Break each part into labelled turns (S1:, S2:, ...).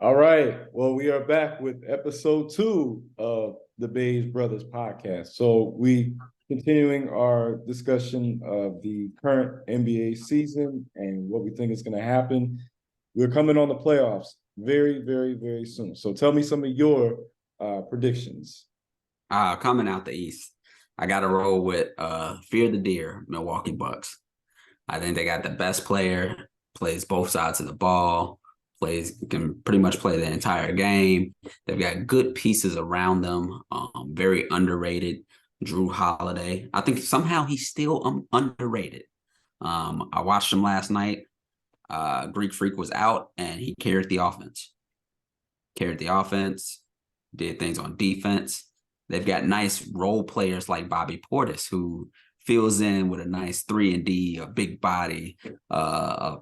S1: All right. Well, we are back with episode 2 of the Beige Brothers podcast. So we continuing our discussion of the current NBA season and what we think is going to happen. We're coming on the playoffs very, very, very soon. So tell me some of your predictions.
S2: Coming out the East, I got to roll with Fear the Deer, Milwaukee Bucks. I think they got the best player, plays both sides of the ball, can pretty much play the entire game. They've got good pieces around them, very underrated. Drew Holiday. I think somehow he's still underrated. I watched him last night. Greek Freak was out, and he carried the offense. Did things on defense. They've got nice role players like Bobby Portis, who fills in with a nice 3-and-D, a big body, a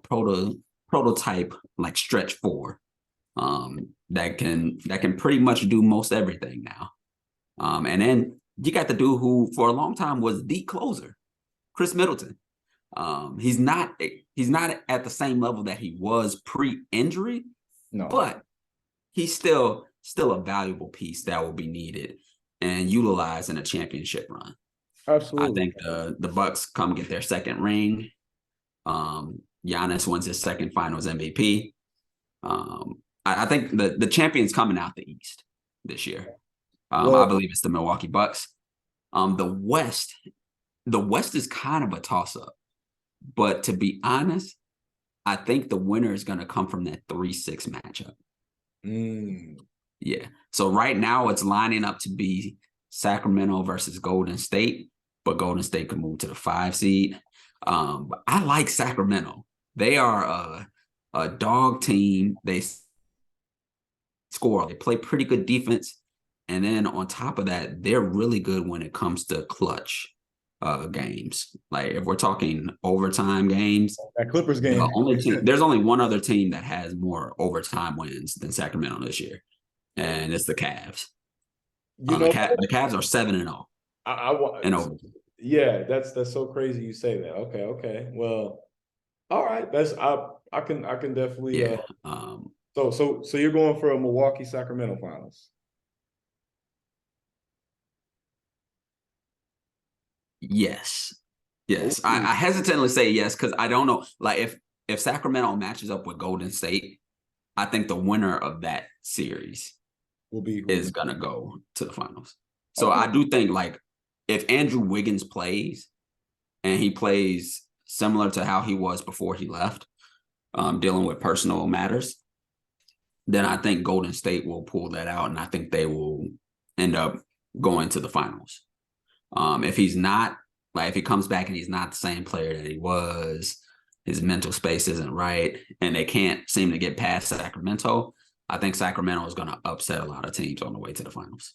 S2: prototype like stretch 4, that can pretty much do most everything now. And then you got the dude who for a long time was the closer, Chris Middleton. He's not at the same level that he was pre-injury, but he's still a valuable piece that will be needed and utilized in a championship run.
S1: Absolutely.
S2: I think the Bucks come get their second ring. Giannis wins his second Finals MVP. I think the champion's coming out the East this year. I believe it's the Milwaukee Bucks. The West is kind of a toss-up. But to be honest, I think the winner is going to come from that 3-6 matchup. Yeah. So right now it's lining up to be Sacramento versus Golden State, but Golden State could move to the 5 seed. But I like Sacramento. They are a dog team. They score. They play pretty good defense. And then on top of that, they're really good when it comes to clutch games. Like if we're talking overtime games,
S1: that Clippers game.
S2: There's only one other team that has more overtime wins than Sacramento this year, and it's the Cavs. The Cavs are 7-0.
S1: Yeah, that's so crazy you say that. Okay. Well, all right. I can definitely.
S2: Yeah.
S1: So you're going for a Milwaukee Sacramento finals.
S2: Yes. I hesitantly say yes because I don't know. Like if Sacramento matches up with Golden State, I think the winner of that series is gonna go to the finals. So I do think like if Andrew Wiggins plays and he plays similar to how he was before he left, dealing with personal matters, then I think Golden State will pull that out, and I think they will end up going to the finals. If he's not, like if he comes back and he's not the same player that he was, his mental space isn't right, and they can't seem to get past Sacramento, I think Sacramento is going to upset a lot of teams on the way to the finals.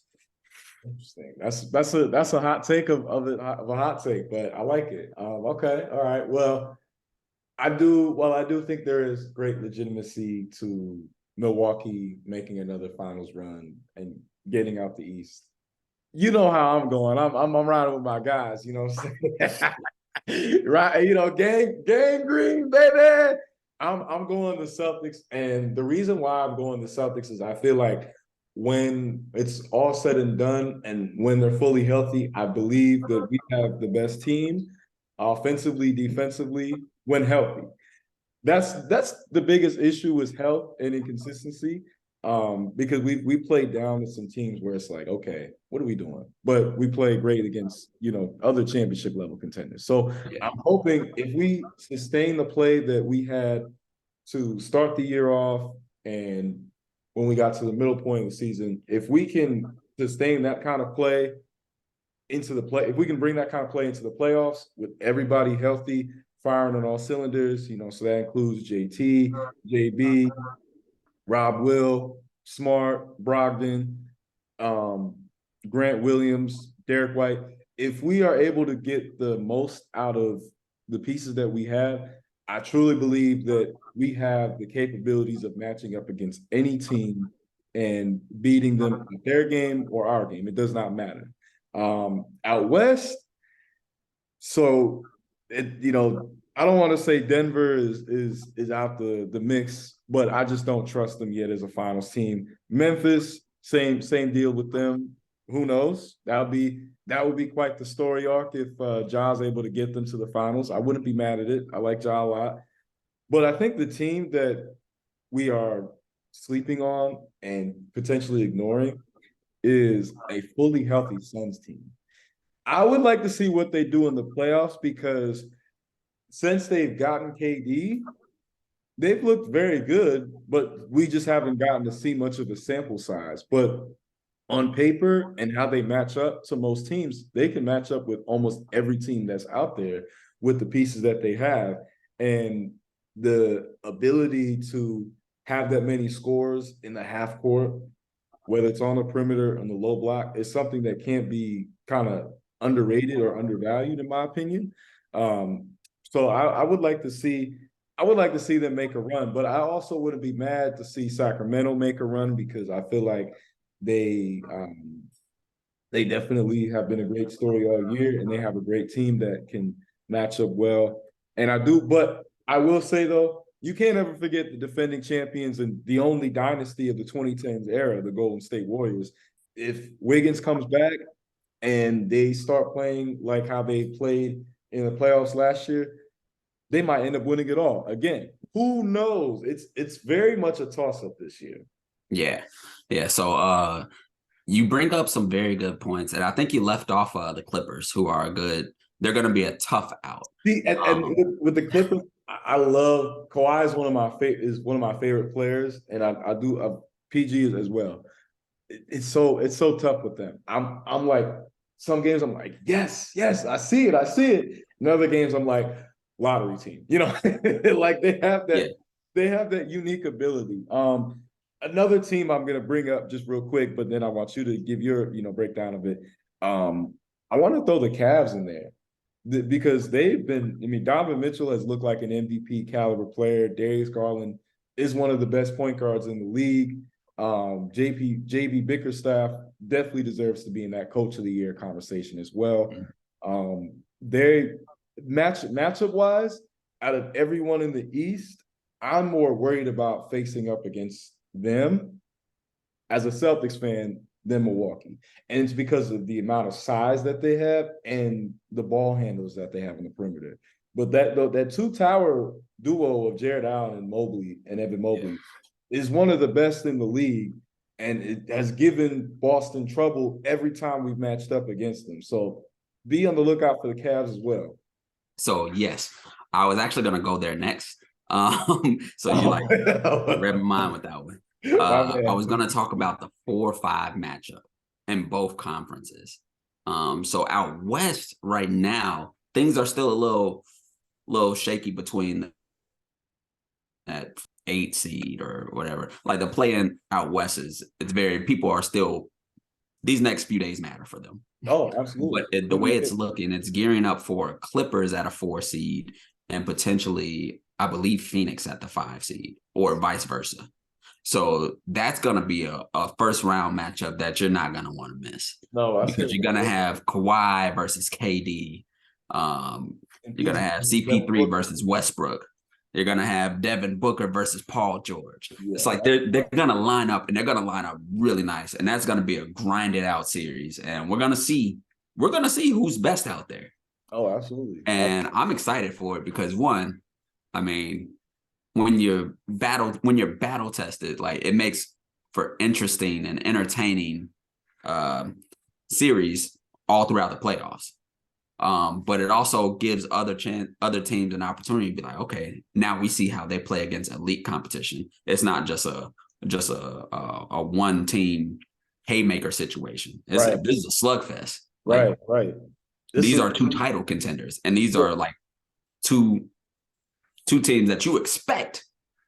S1: Interesting. That's a hot take of a hot take, but I like it. Okay, all right. Well, I do think there is great legitimacy to Milwaukee making another finals run and getting out the East. You know how I'm going. I'm riding with my guys. You know what I'm saying? Right? You know, gang green, baby. I'm going the Celtics, and the reason why I'm going the Celtics is I feel like when it's all said and done, and when they're fully healthy, I believe that we have the best team, offensively, defensively, when healthy. That's the biggest issue is health and inconsistency. Because we played down to some teams where it's like, okay, what are we doing? But we played great against, other championship level contenders. So I'm hoping if we sustain the play that we had to start the year off and when we got to the middle point of the season, if we can sustain that kind of play if we can bring that kind of play into the playoffs with everybody healthy, firing on all cylinders, so that includes JT, JB, Rob Will, Smart, Brogdon, Grant Williams, Derek White. If we are able to get the most out of the pieces that we have, I truly believe that we have the capabilities of matching up against any team and beating them in their game or our game. It does not matter. Out West, so I don't want to say Denver is out the mix, but I just don't trust them yet as a finals team. Memphis, same deal with them. Who knows? That would be quite the story arc if Ja's able to get them to the finals. I wouldn't be mad at it. I like Ja a lot. But I think the team that we are sleeping on and potentially ignoring is a fully healthy Suns team. I would like to see what they do in the playoffs because since they've gotten KD, they've looked very good, but we just haven't gotten to see much of a sample size. But on paper and how they match up to most teams, they can match up with almost every team that's out there with the pieces that they have. And the ability to have that many scores in the half court, whether it's on the perimeter or on the low block, is something that can't be kind of underrated or undervalued, in my opinion. So I would like to see them make a run, but I also wouldn't be mad to see Sacramento make a run because I feel like they they definitely have been a great story all year, and they have a great team that can match up well. And but I will say though, you can't ever forget the defending champions and the only dynasty of the 2010s era, the Golden State Warriors. If Wiggins comes back and they start playing like how they played in the playoffs last year, they might end up winning it all. Again, who knows? It's very much a toss-up this year.
S2: Yeah. Yeah. So you bring up some very good points. And I think you left off the Clippers, who are they're gonna be a tough out.
S1: See, and with the Clippers, I love Kawhi is one of my favorite players, and I do PG as well. It's so tough with them. I'm like some games I'm like yes I see it. In other games I'm like lottery team, like
S2: Yeah.
S1: they have that unique ability. Another team I'm gonna bring up just real quick, but then I want you to give your breakdown of it. I want to throw the Cavs in there because they've been. I mean, Donovan Mitchell has looked like an MVP caliber player. Darius Garland is one of the best point guards in the league. JB Bickerstaff definitely deserves to be in that Coach of the Year conversation as well. They matchup wise, out of everyone in the East, I'm more worried about facing up against them as a Celtics fan than Milwaukee. And it's because of the amount of size that they have and the ball handles that they have on the perimeter. But that two-tower duo of Jared Allen and Evan Mobley is one of the best in the league. And it has given Boston trouble every time we've matched up against them. So be on the lookout for the Cavs as well.
S2: So yes, I was actually gonna go there next. So you read my mind with that one. I was gonna talk about the 4-5 matchup in both conferences. So out west right now, things are still a little shaky between that 8 seed or whatever. Like the play-in out west people are still, these next few days matter for them.
S1: Oh, absolutely.
S2: But the way it's looking, it's gearing up for Clippers at a 4 seed and potentially, I believe, Phoenix at the 5 seed or vice versa. So that's going to be a first round matchup that you're not going to want to miss.
S1: No,
S2: because you're going to have Kawhi versus KD. You're going to have CP3 versus Westbrook. You're going to have Devin Booker versus Paul George. Yeah. It's like they're going to line up, and they're going to line up really nice. And that's going to be a grinded out series. And we're going to see who's best out there.
S1: Oh, absolutely.
S2: And I'm excited for it because one, I mean, when you're battle tested, like it makes for interesting and entertaining series all throughout the playoffs. But it also gives other teams an opportunity to be like, okay, now we see how they play against elite competition. It's not just a one team haymaker situation. This is a slugfest.
S1: Like, right.
S2: These are two title contenders, and these are like two teams that you expect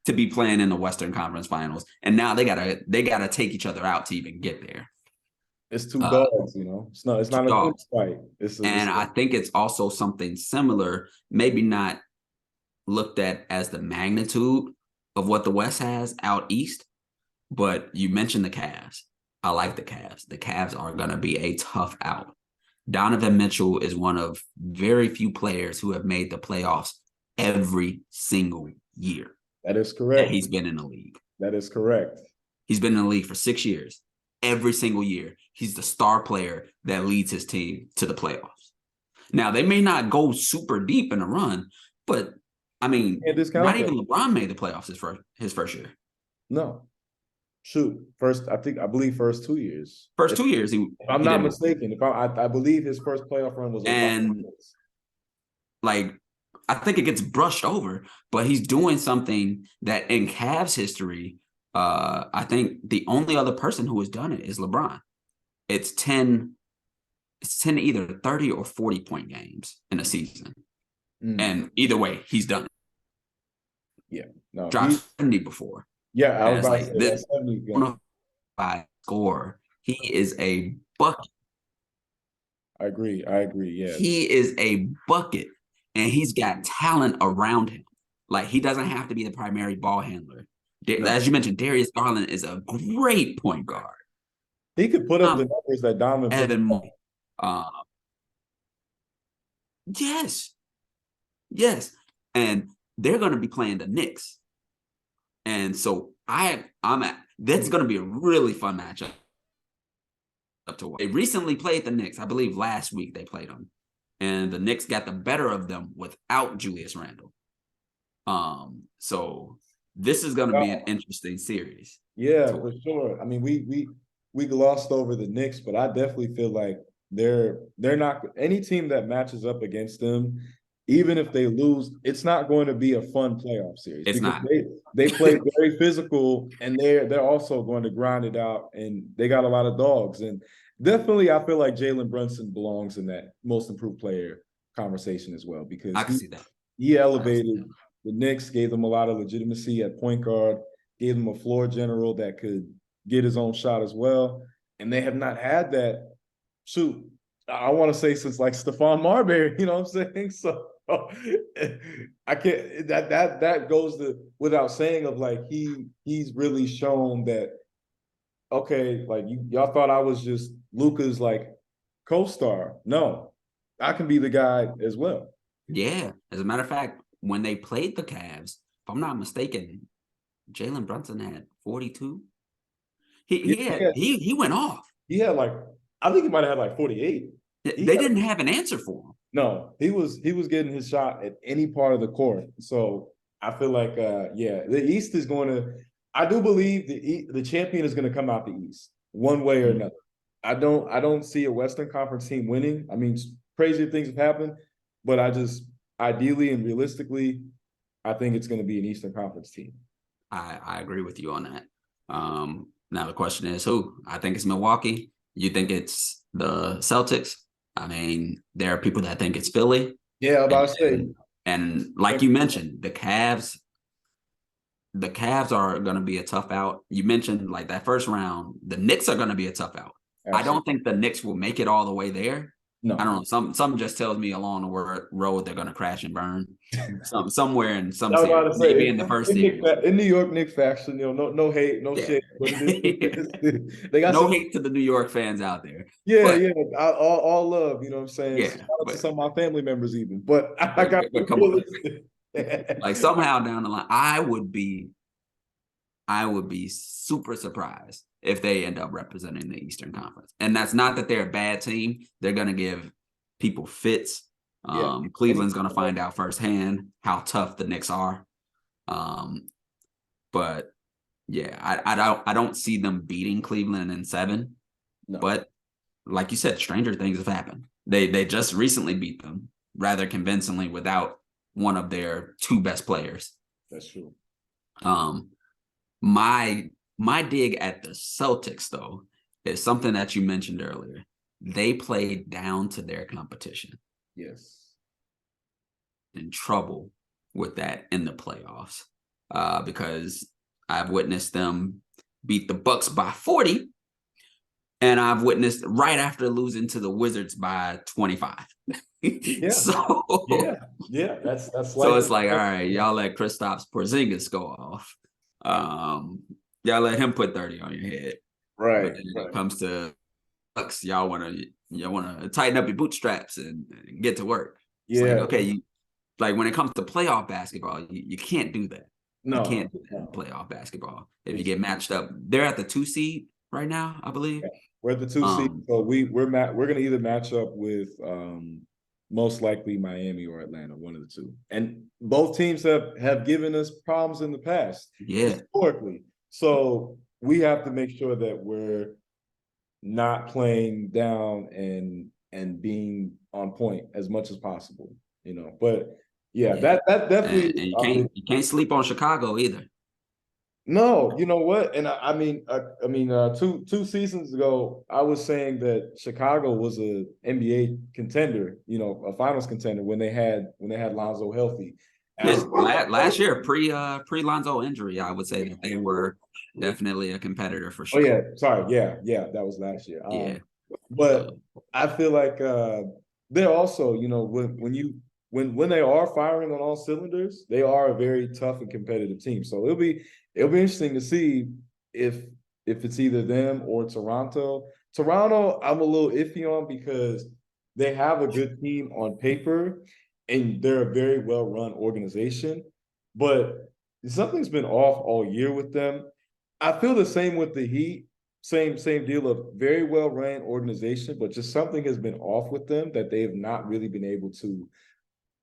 S2: to be playing in the Western Conference Finals, and now they gotta take each other out to even get there.
S1: It's two dogs, It's not a good fight.
S2: I think it's also something similar, maybe not looked at as the magnitude of what the West has out east, but you mentioned the Cavs. I like the Cavs. The Cavs are going to be a tough out. Donovan Mitchell is one of very few players who have made the playoffs every single year
S1: That is
S2: that
S1: correct.
S2: he's been in the league.
S1: That is correct.
S2: He's been in the league for 6 years. Every single year, he's the star player that leads his team to the playoffs. Now, they may not go super deep in a run, but I mean, not even LeBron made the playoffs his first year.
S1: No. Shoot, I believe first 2 years.
S2: First 2 years,
S1: if I'm not mistaken. I believe his first playoff run was
S2: and like I think it gets brushed over, but he's doing something that in Cavs history, I think the only other person who has done it is LeBron. It's 10 either 30 or 40 point games in a season. And either way, he's done it.
S1: Yeah. No.
S2: Dropped 70 before.
S1: Yeah, I was about to say this 70
S2: 105 score. He is a bucket.
S1: I agree. Yeah.
S2: He is a bucket, and he's got talent around him. Like, he doesn't have to be the primary ball handler. No. As you mentioned, Darius Garland is a great point guard.
S1: He could put up the numbers that Donovan put up.
S2: Yes. And they're going to be playing the Knicks. And so that's going to be a really fun matchup. They recently played the Knicks. I believe last week they played them. And the Knicks got the better of them without Julius Randle. So this is going to be an interesting series.
S1: Yeah, for sure. I mean, we glossed over the Knicks, but I definitely feel like they're not any team that matches up against them, even if they lose, it's not going to be a fun playoff series.
S2: It's not.
S1: They play very physical, and they're also going to grind it out, and they got a lot of dogs. And definitely, I feel like Jalen Brunson belongs in that most improved player conversation as well, because
S2: I can see that.
S1: He elevated the Knicks, gave them a lot of legitimacy at point guard, gave them a floor general that could get his own shot as well. And they have not had that. Shoot, I want to say since like Stephon Marbury, you know what I'm saying? So I can't that goes without saying of like he's really shown that, okay, like y'all thought I was just Luka's like co-star. No, I can be the guy as well.
S2: Yeah. As a matter of fact, when they played the Cavs, if I'm not mistaken, Jalen Brunson had 42. He went off.
S1: He had like, I think he might have had like 48.
S2: They didn't have an answer for him.
S1: No, he was getting his shot at any part of the court. So I feel like the East is going to. I do believe the champion is going to come out the East one way or another. I don't see a Western Conference team winning. I mean, crazy things have happened, but I just ideally and realistically, I think it's going to be an Eastern Conference team.
S2: I agree with you on that. Now the question is who? I think it's Milwaukee. You think it's the Celtics? I mean, there are people that think it's Philly.
S1: Yeah, I'm about to say.
S2: And like you mentioned, the Cavs are going to be a tough out. You mentioned like that first round, the Knicks are going to be a tough out. Absolutely. I don't think the Knicks will make it all the way there. No. I don't know. Something just tells me along the road they're going to crash and burn. Somewhere in some series, maybe in the first series.
S1: In New York, Knicks faction, no hate, no shit.
S2: They got no hate to the New York fans out there.
S1: Yeah, all love. You know what I'm saying?
S2: Yeah,
S1: shout out to some of my family members even. But I got
S2: come on. Like somehow down the line, I would be super surprised if they end up representing the Eastern Conference. And that's not that they're a bad team. They're going to give people fits. Cleveland's going to find out firsthand how tough the Knicks are. But yeah, I don't see them beating Cleveland in 7. No. But like you said, stranger things have happened. They just recently beat them rather convincingly without one of their 2 best players.
S1: That's true.
S2: My dig at the Celtics, though, is something that you mentioned earlier. They played down to their competition.
S1: Yes.
S2: In trouble with that in the playoffs because I've witnessed them beat the Bucks by 40, and I've witnessed right after losing to the Wizards by 25.
S1: Yeah. That's
S2: so it's like, all right, y'all let Kristaps Porzingis go off. Y'all let him put 30 on your head.
S1: Right.
S2: But then when it comes to Bucks, y'all want to tighten up your bootstraps and get to work. It's like, okay, like when it comes to playoff basketball, you can't do that. You
S1: No,
S2: can't do that in
S1: no.
S2: playoff basketball. If you get matched up, they're at the 2 seed right now, I believe.
S1: We're at the 2 seed, so we're gonna either match up with most likely Miami or Atlanta, one of the two. And both teams have given us problems in the past,
S2: Yeah,
S1: historically. So we have to make sure that we're not playing down and being on point as much as possible, you know. But yeah,
S2: yeah.
S1: that definitely
S2: And you can't sleep on Chicago either.
S1: no, you know what? And two seasons ago, I was saying that Chicago was a NBA contender, you know, a finals contender when they had Lonzo healthy.
S2: Yeah, last year pre Lonzo injury, I would say that they were definitely a competitor for
S1: Oh
S2: sure.
S1: yeah, sorry, yeah, that was last year.
S2: Yeah.
S1: But I feel like they're also, you know, when they are firing on all cylinders, they are a very tough and competitive team. So it'll be interesting to see if it's either them or Toronto. Toronto, I'm a little iffy on because they have a good team on paper and they're a very well run organization, but something's been off all year with them. I feel the same with the Heat. Same deal of very well ran organization, but just something has been off with them that they have not really been able to.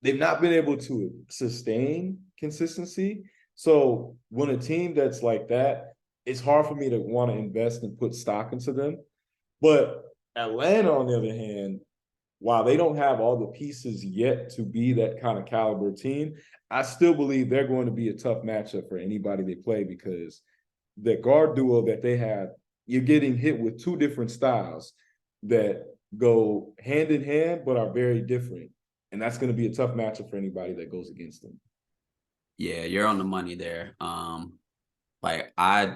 S1: They've not been able to sustain consistency. So when a team that's like that, it's hard for me to want to invest and put stock into them. But Atlanta, on the other hand, while they don't have all the pieces yet to be that kind of caliber team, I still believe they're going to be a tough matchup for anybody they play because the guard duo that they have, you're getting hit with two different styles that go hand in hand but are very different. And that's going to be a tough matchup for anybody that goes against them.
S2: Yeah, you're on the money there. Like I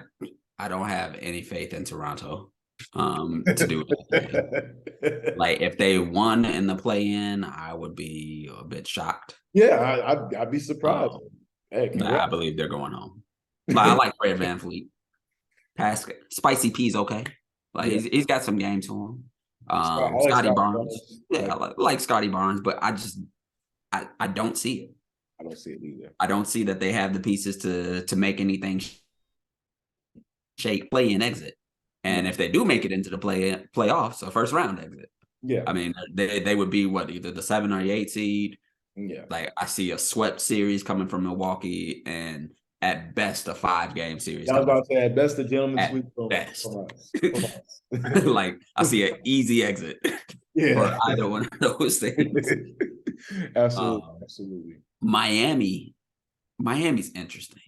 S2: don't have any faith in Toronto to do anything. Like if they won in the play-in, I would be a bit shocked.
S1: Yeah, I'd be surprised.
S2: Um,
S1: Hey,
S2: nah, I
S1: congrats.
S2: believe they're going home. Like I like Fred VanVleet. Pascal, Spicy P's okay. Like
S1: Yeah,
S2: he's got some game to him.
S1: I like
S2: Scotty
S1: Scott
S2: Barnes.
S1: Barnes.
S2: Yeah, I like Scotty Barnes, but I don't see it.
S1: I don't see it either.
S2: I don't see that they have the pieces to make anything shake, play and exit.
S1: Yeah,
S2: And if they do make it into the playoffs, a first round exit.
S1: yeah,
S2: I mean, they would be what, either the 7 or the 8 seed.
S1: yeah.
S2: Like I see a swept series coming from Milwaukee, and at best a 5-game series
S1: I was
S2: coming
S1: about to say, at best, the gentleman
S2: at
S1: sweep
S2: best.
S1: from us. From us.
S2: Like I see an easy exit for
S1: Yeah.
S2: either one of those things.
S1: Absolutely, absolutely.
S2: Miami's interesting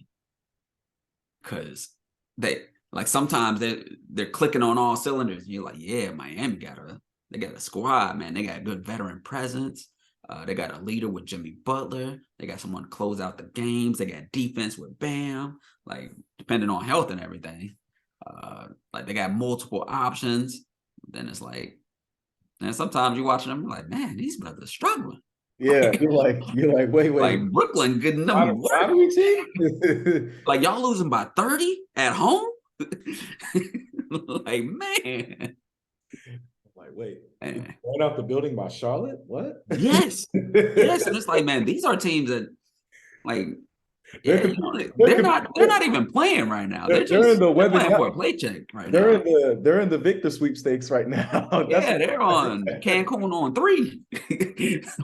S2: because they like sometimes they're clicking on all cylinders. And you're like, yeah, Miami they got a squad, man. They got a good veteran presence. They got a leader with Jimmy Butler. They got someone to close out the games. They got defense with Bam. Like depending on health and everything. Like they got multiple options. Then it's like, and sometimes you're watching them, you're like, man, these brothers are struggling.
S1: Yeah, you're like, wait,
S2: Like Brooklyn getting them work.
S1: lottery team?
S2: Like y'all losing by 30 at home? Like, man.
S1: Like, wait,
S2: Man.
S1: going out the building by Charlotte? What?
S2: Yes. Yes. And it's like, man, these are teams that like
S1: They're,
S2: yeah, you know, they're not even playing right now. They're
S1: in the
S2: they're
S1: weather.
S2: playing for a paycheck right now.
S1: They're in the Victor sweepstakes right now.
S2: Yeah, they're on Cancun on 3.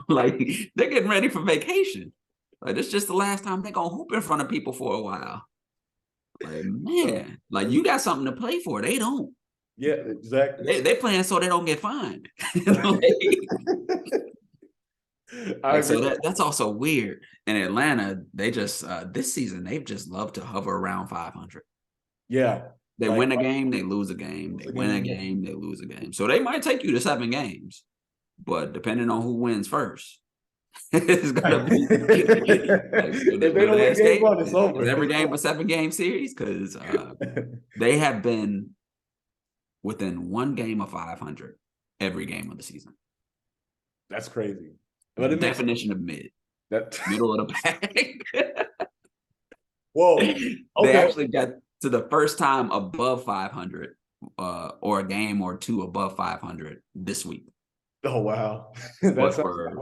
S2: Like they're getting ready for vacation. Like it's just the last time they're gonna hoop in front of people for a while. Like, man, like you got something to play for. They don't.
S1: Yeah, exactly.
S2: They playing so they don't get fined. Like, so that's also weird. In Atlanta, they just this season they've just loved to hover around 500.
S1: Yeah.
S2: They win a game, they lose a game. They win a game, they lose a game. So they might take you to 7 games, but depending on who wins first, it's gonna be. Like,
S1: if they don't win game one, it's over.
S2: Is every game a 7-game series? Because they have been within 1 game of 500 every game of the season.
S1: That's crazy.
S2: But the definition of mid, middle of the pack.
S1: Whoa! Okay.
S2: They actually got to the first time above 500, or a game or 2 above 500 this week.
S1: Oh wow! That's
S2: for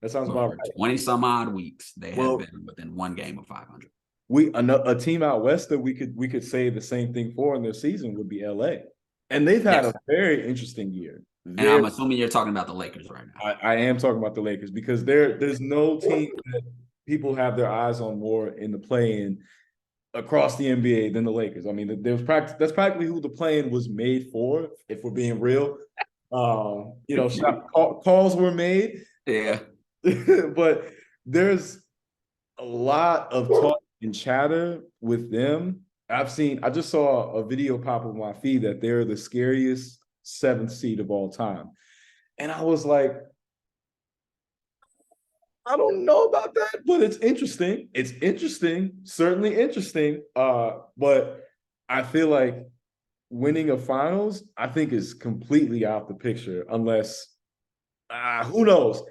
S1: That sounds
S2: But
S1: about
S2: for
S1: right.
S2: 20 some odd weeks, they have
S1: Well,
S2: been within one game of 500.
S1: a team out west that we could say the same thing for in their season would be LA, and they've had
S2: Yes.
S1: a very interesting year.
S2: And I'm assuming you're talking about the Lakers right now.
S1: I am talking about the Lakers because there's no team that people have their eyes on more in the play-in across the NBA than the Lakers. I mean, that's practically who the play-in was made for, if we're being real. Calls were made,
S2: Yeah.
S1: but there's a lot of talk and chatter with them. I just saw a video pop up on my feed that they're the scariest seventh seed of all time. And I was like, I don't know about that, but it's interesting. It's interesting, certainly interesting. But I feel like winning a finals, I think, is completely out the picture unless who knows?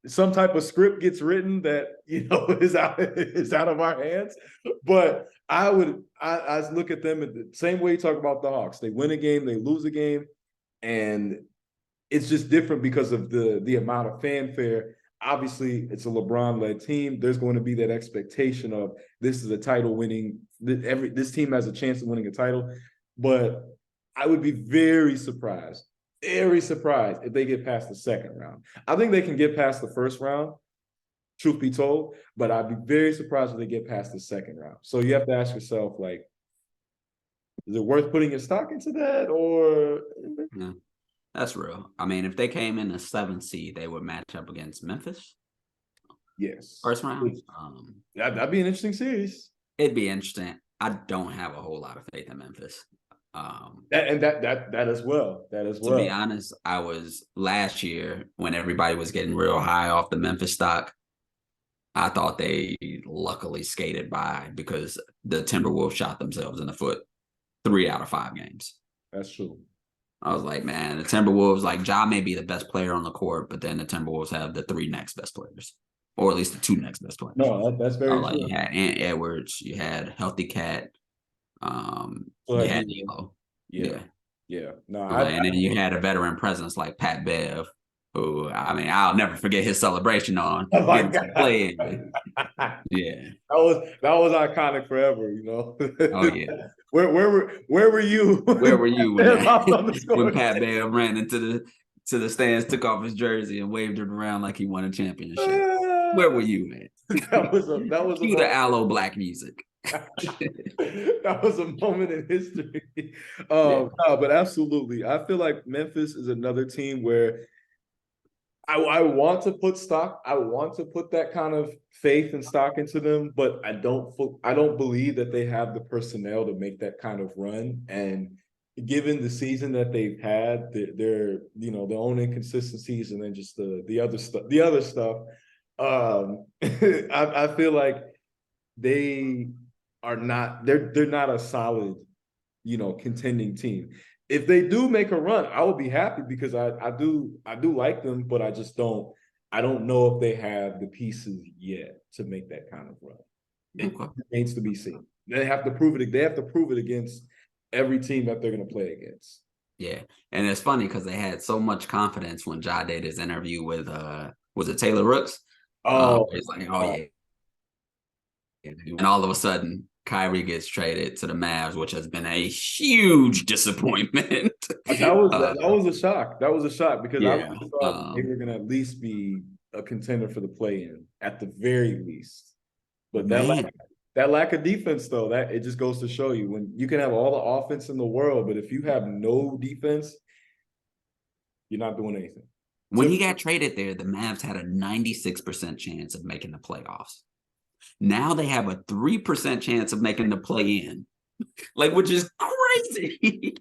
S1: Some type of script gets written that is out of our hands. But I look at them the same way you talk about the Hawks. They win a game, they lose a game, and it's just different because of the amount of fanfare. Obviously, it's a LeBron-led team. There's going to be that expectation of this is a title winning. This team has a chance of winning a title, but I would be very surprised if they get past the second round. I think they can get past the first round, truth be told, but I'd be very surprised if they get past the second round. So you have to ask yourself, like, is it worth putting your stock into that, or?
S2: Yeah, that's real. I mean, if they came in the 7th seed, they would match up against Memphis.
S1: Yes.
S2: First round.
S1: That'd be an interesting series.
S2: It'd be interesting. I don't have a whole lot of faith in Memphis.
S1: That as well.
S2: To be honest, I was last year when everybody was getting real high off the Memphis stock. I thought they luckily skated by because the Timberwolves shot themselves in the foot 3 out of 5 games.
S1: That's true.
S2: I was like, man, the Timberwolves, like Ja may be the best player on the court, but then the Timberwolves have the 3 next best players, or at least the 2 next best players.
S1: No, that's very true.
S2: You had Ant Edwards, you had Healthy Cat, you had D'Lo.
S1: Yeah. No,
S2: and then you had a veteran presence like Pat Bev, who, I mean, I'll never forget his celebration on getting to play. Yeah,
S1: that was iconic forever.
S2: Oh yeah.
S1: Where were you?
S2: Where were you when Pat Bev ran into the stands, took off his jersey, and waved it around like he won a championship? Where were you, man?
S1: That was
S2: Cue the aloe black music.
S1: That was a moment in history. No, but absolutely, I feel like Memphis is another team where I want to put stock. I want to put that kind of faith and stock into them, but I don't believe that they have the personnel to make that kind of run. And given the season that they've had, their own inconsistencies, and then just the other stuff. I feel like they are not. They're not a solid, contending team. If they do make a run, I will be happy because I do like them, but I don't know if they have the pieces yet to make that kind of run. It remains to be seen. They have to prove it. They have to prove it against every team that they're going to play against.
S2: Yeah, and it's funny because they had so much confidence when Ja did his interview with was it Taylor Rooks? It's like, oh yeah, and all of a sudden Kyrie gets traded to the Mavs, which has been a huge disappointment.
S1: That was a shock. That was a shock because I thought they were going to at least be a contender for the play-in at the very least. But that lack of defense, though, that it just goes to show you when you can have all the offense in the world, but if you have no defense, you're not doing anything.
S2: When he got traded there, the Mavs had a 96% chance of making the playoffs. Now they have a 3% chance of making the play-in, which is crazy.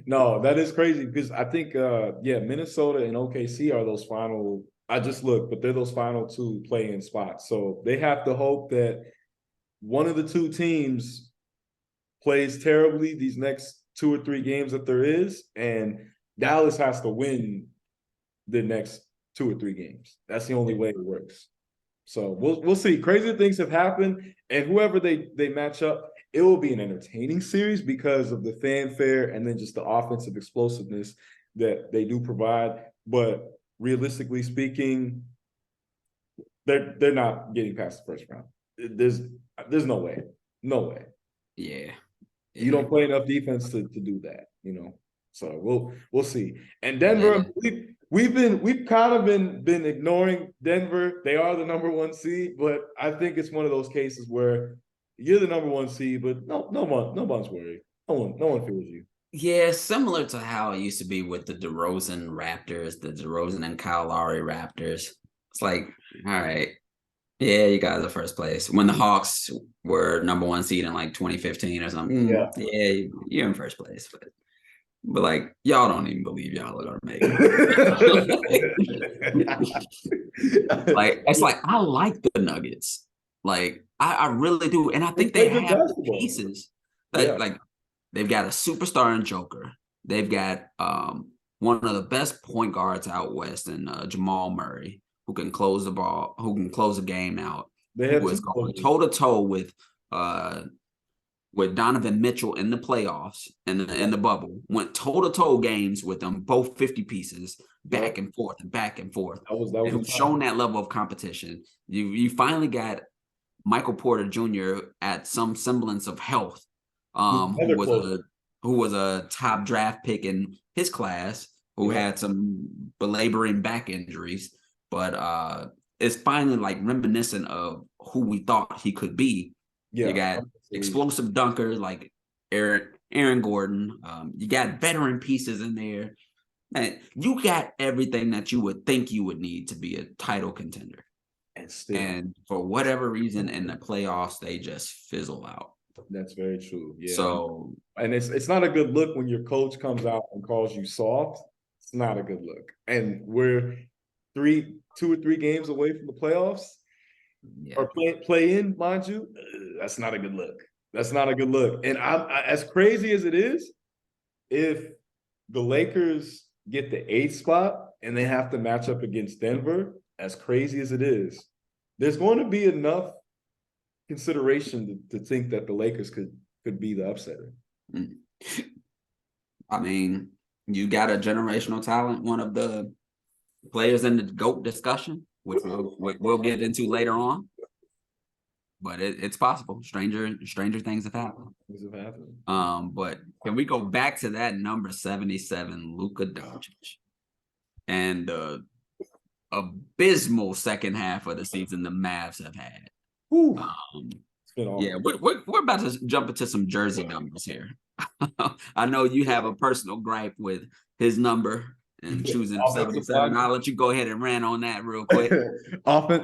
S1: No, that is crazy because I think, Minnesota and OKC are those final. I just looked, but they're those final 2 play-in spots. So they have to hope that one of the 2 teams plays terribly these next 2 or 3 games that there is, and Dallas has to win the next 2 or 3 games. That's the only way it works. So we'll see. Crazy things have happened, and whoever they match up, it will be an entertaining series because of the fanfare and then just the offensive explosiveness that they do provide. But realistically speaking, they're not getting past the first round. There's no way. No way.
S2: Yeah.
S1: You don't play enough defense to do that, you know. So we'll see. And Denver, we've kind of been ignoring Denver. They are the number 1 seed, but I think it's one of those cases where you're the number 1 seed, but no one's worried. No one feels you.
S2: Yeah, similar to how it used to be with the DeRozan Raptors, the DeRozan and Kyle Lowry Raptors. It's like, all right, yeah, you guys are first place. When the Hawks were number 1 seed in like 2015 or something,
S1: Yeah,
S2: you're in first place. But like, y'all don't even believe y'all are gonna make it. Like, it's like I like the Nuggets. Like, I really do, and I think they have the pieces. Like they've got a superstar in Joker. They've got one of the best point guards out west in Jamal Murray, who can close the ball, who can close the game out. Who is going toe to toe with Donovan Mitchell in the playoffs and in the bubble. Went toe to toe games with them, both 50 pieces, back and forth and back and forth.
S1: That was
S2: and who's shown that level of competition. You finally got Michael Porter Jr. at some semblance of health. Who was a top draft pick in his class, who had some belaboring back injuries, but it's finally like reminiscent of who we thought he could be. You got explosive dunkers like Aaron Gordon. You got veteran pieces in there. And you got everything that you would think you would need to be a title contender. And for whatever reason in the playoffs, they just fizzle out.
S1: That's very true. Yeah.
S2: So,
S1: and it's not a good look when your coach comes out and calls you soft. It's not a good look. And we're 2 or 3 games away from the playoffs, or play in, mind you. That's not a good look. That's not a good look. And I as crazy as it is, if the Lakers get the 8th spot and they have to match up against Denver, as crazy as it is, there's going to be enough consideration to think that the Lakers could be the upsetter.
S2: I mean, you got a generational talent, one of the players in the GOAT discussion, which we'll get into later on. But it's possible. Stranger things have happened. But can we go back to that number 77, Luka Doncic, and the abysmal second half of the season the Mavs have had? We're about to jump into some jersey numbers here. I know you have a personal gripe with his number and choosing 77. I'll let you go ahead and rant on that real quick.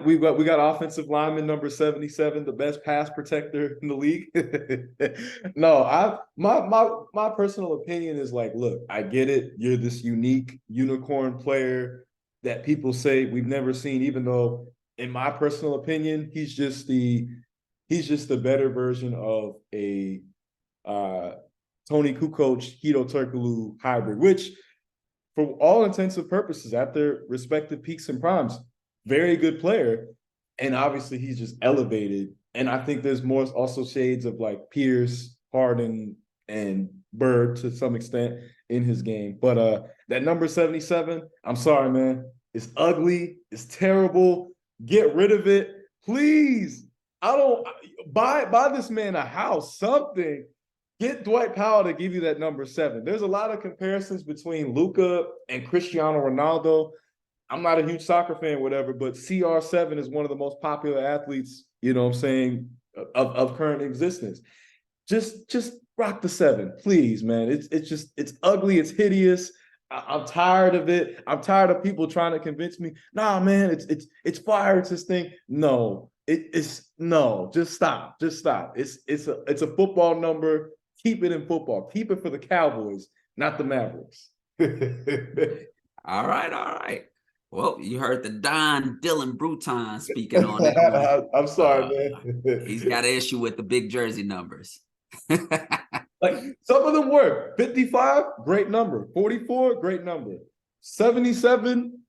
S1: We got offensive lineman number 77, the best pass protector in the league. No, my personal opinion is like, look, I get it. You're this unique unicorn player that people say we've never seen, even though, in my personal opinion, he's just the better version of a Tony Kukoc, Hito Turkoglu hybrid, which, for all intents and purposes, at their respective peaks and primes, very good player. And obviously he's just elevated. And I think there's more also shades of like Pierce, Harden, and Bird to some extent in his game. But that number 77, I'm sorry, man. It's ugly. It's terrible. Get rid of it. Please. I don't buy this man a house, something. Get Dwight Powell to give you that number 7. There's a lot of comparisons between Luka and Cristiano Ronaldo. I'm not a huge soccer fan, whatever, but CR7 is one of the most popular athletes, you know what I'm saying, of current existence. Just rock the 7, please, man. It's ugly, it's hideous. I'm tired of it. I'm tired of people trying to convince me, nah, man, it's fire, it's this thing. No, just stop. It's a football number. Keep it in football. Keep it for the Cowboys, not the Mavericks.
S2: All right. Well, you heard the Don Dylan Bruton speaking on that.
S1: I'm sorry, man.
S2: He's got an issue with the big jersey numbers.
S1: Like, some of them work. 55, great number. 44, great number. 77,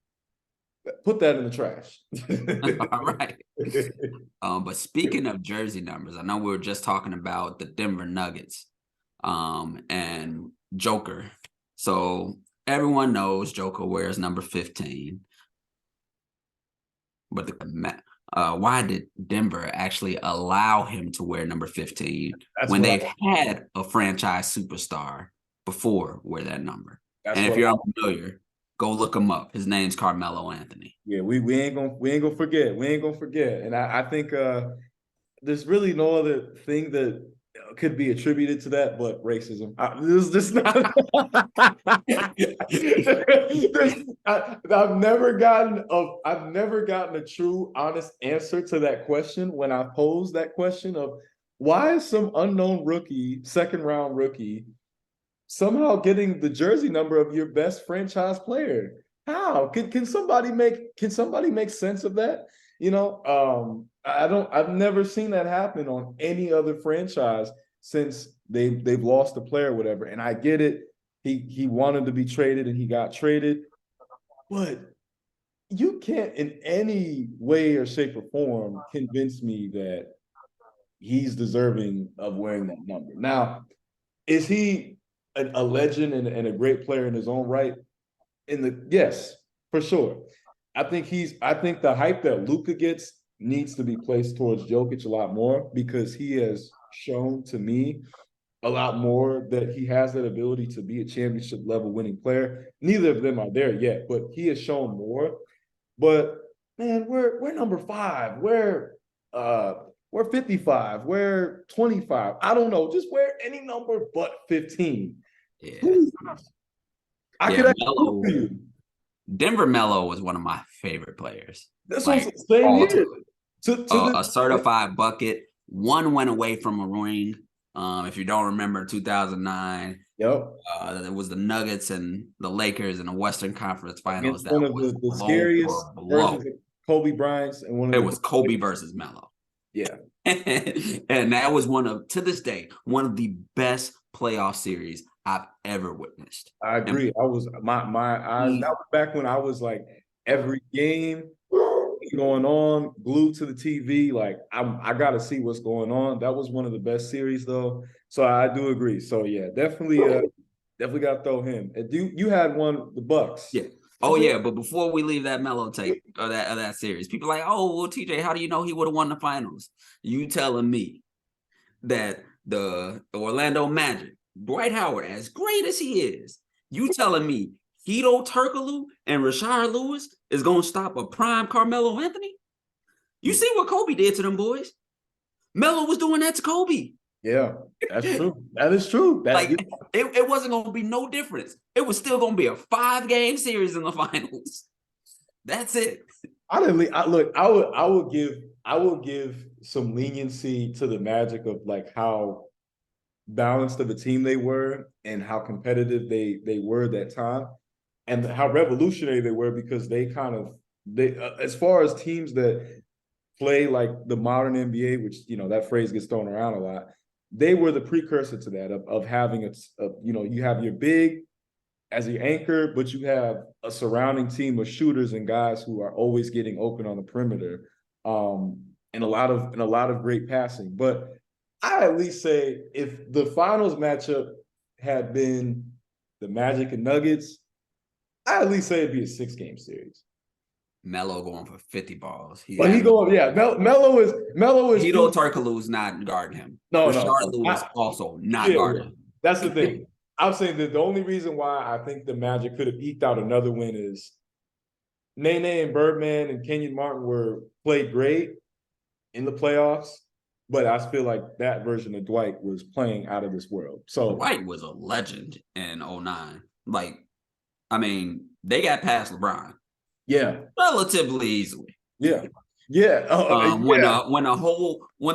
S1: put that in the trash.
S2: All right. But speaking of jersey numbers, I know we were just talking about the Denver Nuggets and Joker. So everyone knows Joker wears number 15. But why did Denver actually allow him to wear number 15
S1: That's
S2: when
S1: what
S2: they've had a franchise superstar before wear that number?
S1: that's
S2: And if
S1: what
S2: you're unfamiliar, go look him up. His name's Carmelo Anthony.
S1: yeah, we ain't gonna forget. We ain't gonna forget. And I think there's really no other thing that could be attributed to that but racism. There's just not. I've never gotten a true, honest answer to that question when I posed that question of why is some unknown rookie, second round rookie, somehow getting the jersey number of your best franchise player. How can somebody make sense of that? I've never seen that happen on any other franchise since they've lost a player or whatever. And I get it. He wanted to be traded and he got traded, but you can't in any way or shape or form convince me that he's deserving of wearing that number. Now, is he a legend and a great player in his own right? Yes, for sure. I think the hype that Luka gets needs to be placed towards Jokic a lot more because he has shown to me a lot more that he has that ability to be a championship level winning player. Neither of them are there yet, but he has shown more. But man, we're number 5. We're 55. We're 25. I don't know. Just wear any number but 15.
S2: Yeah.
S1: Please. I
S2: yeah,
S1: could actually
S2: Melo,
S1: for you.
S2: Denver Melo was one of my favorite players.
S1: That's
S2: like,
S1: what I'm saying
S2: all
S1: here.
S2: time.
S1: To
S2: A certified bucket. One went away from a ring. If you don't remember, 2009.
S1: Yep.
S2: It was the Nuggets and the Lakers in the Western Conference Finals.
S1: Against
S2: That
S1: one of
S2: was
S1: the
S2: blow
S1: scariest
S2: for blow.
S1: versions of Kobe Bryant's and one of
S2: It
S1: the
S2: was Kobe versus Melo.
S1: Yeah.
S2: And that was to this day, one of the best playoff series I've ever witnessed.
S1: I agree. I was my eyes. That was back when I was like every game going on, glued to the TV. Like I got to see what's going on. That was one of the best series though. So I do agree. So yeah, definitely got to throw him. And you had one the Bucks?
S2: Yeah. Oh yeah, but before we leave that Melo tape of that series, people are like, oh well, TJ, how do you know he would have won the finals? You telling me that the Orlando Magic, Dwight Howard, as great as he is, you telling me Hedo Turkoglu and Rashard Lewis is going to stop a prime Carmelo Anthony? You see what Kobe did to them boys? Melo was doing that to Kobe.
S1: Yeah, that's true. That is true.
S2: It wasn't going to be no difference. It was still going to be a 5-game series in the finals. That's it.
S1: I will give some leniency to the Magic of like how balanced of a team they were and how competitive they were at that time and how revolutionary they were because they as far as teams that play like the modern NBA, which that phrase gets thrown around a lot, they were the precursor to that of having you have your big as your anchor, but you have a surrounding team of shooters and guys who are always getting open on the perimeter, and a lot of great passing. But I at least say if the finals matchup had been the Magic and Nuggets, I at least say it'd be a 6-game series.
S2: Melo going for 50 balls.
S1: Melo is
S2: Hedo Turkoglu's not guarding him.
S1: No,
S2: Rashard Lewis also not guarding him.
S1: That's the thing. I'm saying that the only reason why I think the Magic could have eked out another win is Nene and Birdman and Kenyon Martin played great in the playoffs, but I feel like that version of Dwight was playing out of this world. So
S2: Dwight was a legend in 2009. They got past LeBron.
S1: Yeah.
S2: Relatively easily.
S1: Yeah. Yeah.
S2: When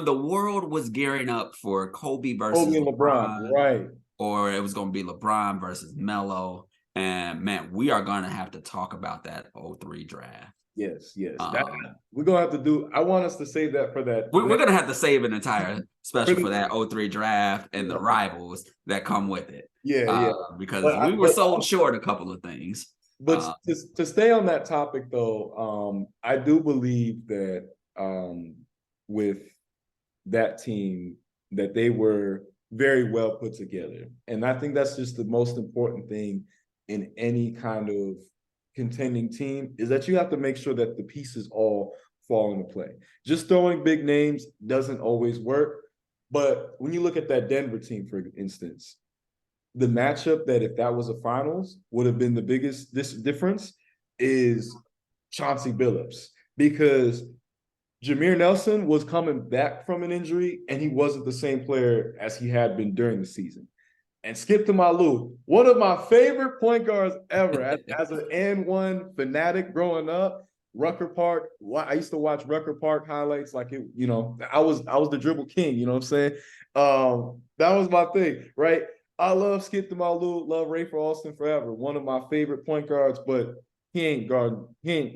S2: the world was gearing up for Kobe versus
S1: Kobe and LeBron, right?
S2: Or it was going to be LeBron versus Melo. And man, we are going to have to talk about that 2003 draft.
S1: Yes. We're going to have to do. I want us to save that for that.
S2: We're going to have to save an entire special for that 2003 draft and the rivals that come with it.
S1: Yeah.
S2: Because we were sold short a couple of things.
S1: But to stay on that topic, though, I do believe that with that team, that they were very well put together. And I think that's just the most important thing in any kind of contending team is that you have to make sure that the pieces all fall into play. Just throwing big names doesn't always work. But when you look at that Denver team, for instance, the matchup that if that was a finals would have been the biggest difference is Chauncey Billups, because Jameer Nelson was coming back from an injury and he wasn't the same player as he had been during the season. And Skip to Malou, one of my favorite point guards ever, as an N1 fanatic growing up. Rucker Park, I used to watch Rucker Park highlights like it, I was the dribble king, you know what I'm saying? That was my thing, right? I love Skip to Malou, love Ray for Austin forever. One of my favorite point guards, but he ain't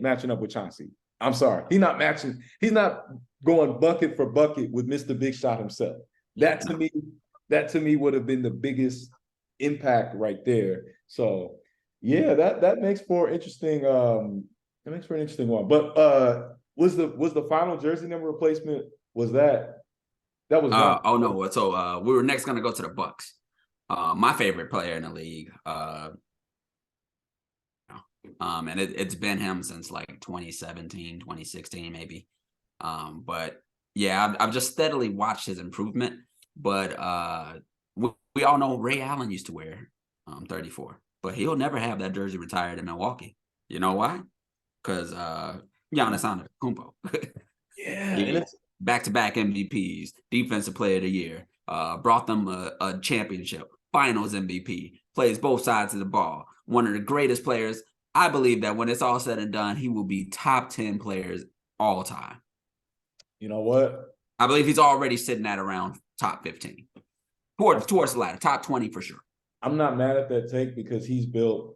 S1: matching up with Chauncey. I'm sorry. He's not going bucket for bucket with Mr. Big Shot himself. That to me would have been the biggest impact right there. So yeah, that makes for interesting an interesting one. But was the final jersey number replacement, was that was wrong?
S2: Oh no, so we were next gonna go to the Bucks. My favorite player in the league. And it's been him since like 2017, 2016, maybe. But yeah, I've just steadily watched his improvement. But we all know Ray Allen used to wear 34, but he'll never have that jersey retired in Milwaukee. You know why? Because Giannis Antetokounmpo.
S1: Yeah, and it's
S2: back-to-back MVPs, Defensive Player of the Year, brought them a championship, Finals MVP, plays both sides of the ball. One of the greatest players. I believe that when it's all said and done, he will be top 10 players all time.
S1: You know what?
S2: I believe he's already sitting at around top 15. Towards the ladder, top 20 for sure.
S1: I'm not mad at that take because he's built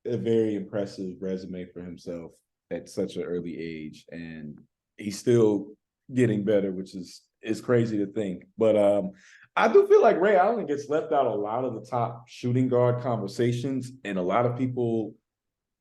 S1: a very impressive resume for himself at such an early age, and he's still getting better, which is crazy to think. But I do feel like Ray Allen gets left out a lot of the top shooting guard conversations, and a lot of people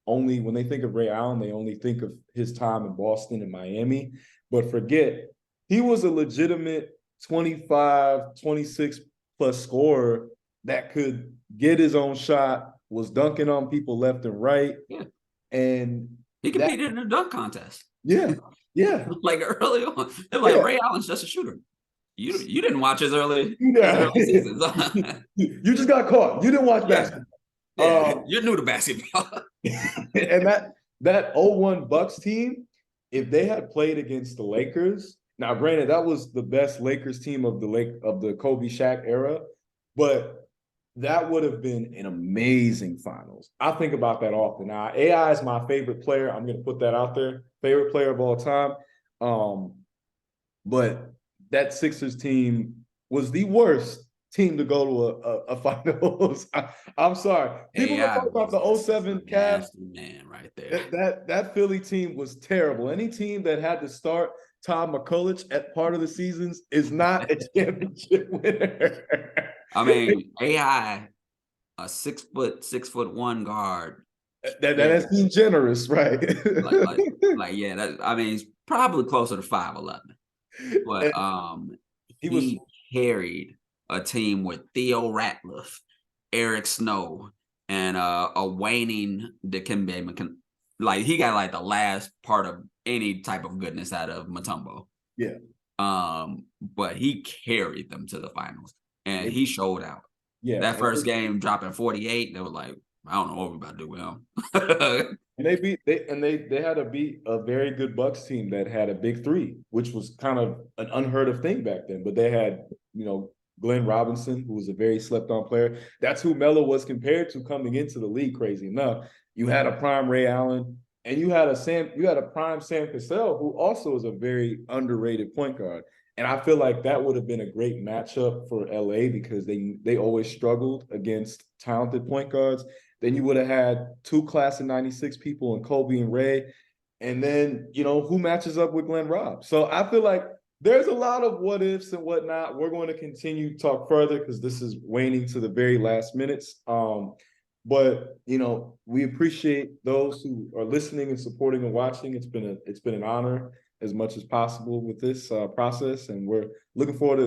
S1: only, when they think of Ray Allen, they only think of his time in Boston and Miami, but forget, he was a legitimate 25, 26 plus scorer that could get his own shot, was dunking on people left and right.
S2: Yeah.
S1: And
S2: he competed in a dunk contest.
S1: Yeah. Yeah.
S2: Like early on. They're like, Ray Allen's just a shooter. You didn't watch his early seasons.
S1: You just got caught. You didn't watch basketball.
S2: Yeah, you're new to basketball.
S1: And that 01 Bucks team, if they had played against the Lakers, now granted that was the best Lakers team of the Kobe Shaq era, but that would have been an amazing finals. I think about that often. Now, AI is my favorite player. I'm going to put that out there. Favorite player of all time. But that Sixers team was the worst team to go to a finals. I'm sorry. People talk about the 07 Cavs.
S2: Man, right there.
S1: That Philly team was terrible. Any team that had to start Tom McCulloch at part of the seasons is not a championship winner.
S2: I mean, AI, a 6'1" guard.
S1: That's being generous, right?
S2: He's probably closer to 5'11". But he carried a team with Theo Ratliff, Eric Snow, and a waning Dikembe. Like he got like the last part of any type of goodness out of Mutombo.
S1: Yeah.
S2: But he carried them to the finals, and he showed out.
S1: Yeah.
S2: That first game dropping 48, they were like, I don't know what we're about to do with him.
S1: And they had to beat a very good Bucks team that had a big three, which was kind of an unheard of thing back then. But they had, Glenn Robinson, who was a very slept-on player. That's who Melo was compared to coming into the league, crazy enough. You had a prime Ray Allen, and you had a prime Sam Cassell, who also is a very underrated point guard. And I feel like that would have been a great matchup for LA because they always struggled against talented point guards. Then you would have had two class of 96 people in Kobe and Ray. And then, who matches up with Glenn Robb? So I feel like there's a lot of what ifs and whatnot. We're going to continue to talk further because this is waning to the very last minutes. But we appreciate those who are listening and supporting and watching. It's been an honor as much as possible with this process, and we're looking forward to